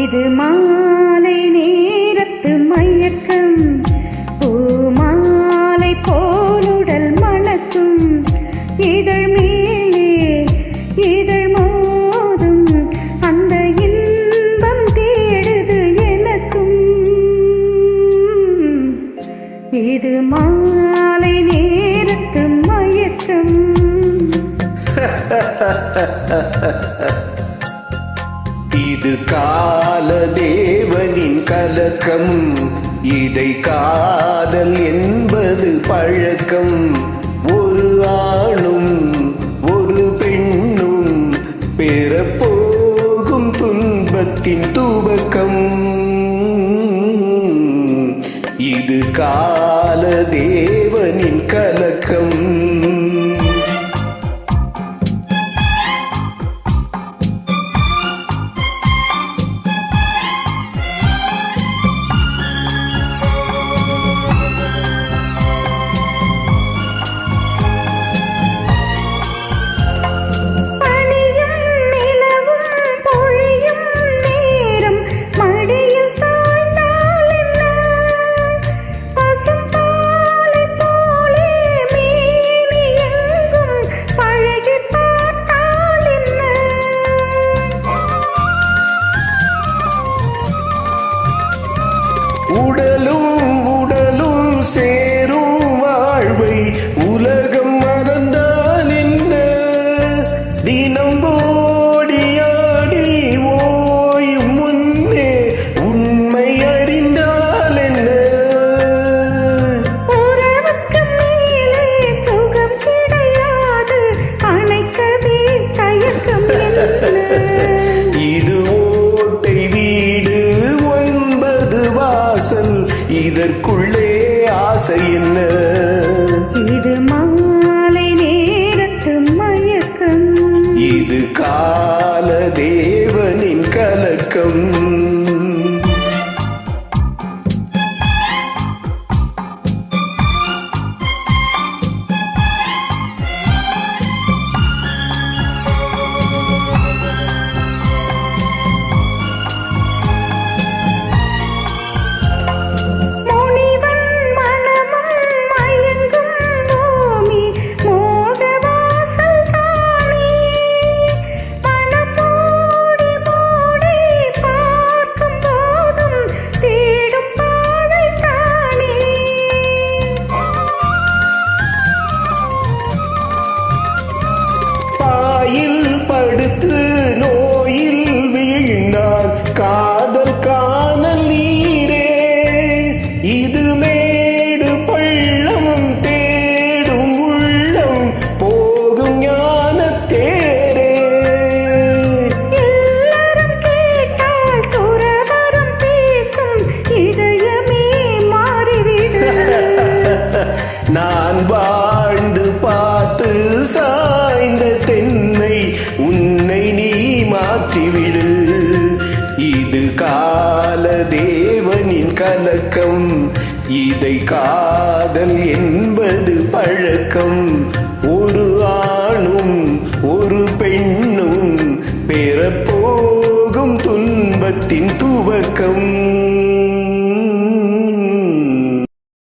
இது மாலை நேரத்து மயக்கம், பூமாலை போலுடல் மணக்கும், இதழ் மேலே இதழ் மோதும் அந்த இன்பம் தேடுது எனக்கும். இது மாலை நேரத்து மயக்கம். இது கால தேவனின் கலக்கம், இதை காதல் என்பது பழக்கம். ஒரு ஆணும் ஒரு பெண்ணும் பெறப்போகும் துன்பத்தின் துவக்கம். இது கால தேவனின் கலக்கம். உடலும் உடலும் சேரும் வாழ்வை உலகம் மறந்தால் என்ன? தினம் ஓடியாடி ஓயும் முன்னே உண்மை அறிந்தால் என்ன? உறவுக்கு மேலே சுகம் கிடையாது, அணைக்கவே தயக்கம் என்ன? இது ஓட்டை வீடு, 9 வாசல், இதற்குள்ளே ஆசை என்ன? இது மாலை நேரத்து மயக்கம். இது கால தேவனின் கலக்கம். படுத்து நோயில் வீழ்ந்தால் காதல் காணல் நீரே. இது மேடு பள்ளம் தேடும் உள்ளம் போகும் ஞான தேரே. எல்லாரும் கேட்டால் துறவரம் பேசும் இதயமே மாறிவிடு. நான் வாழ்ந்து பார்த்து சாய்ந்த தென்னை உன்னை நீ மாற்றிவிடு. இது கால தேவனின் கலக்கம், இதை காதல் என்பது பழக்கம். ஒரு ஆணும் ஒரு பெண்ணும் பெறப்போகும் துன்பத்தின் துவக்கம்.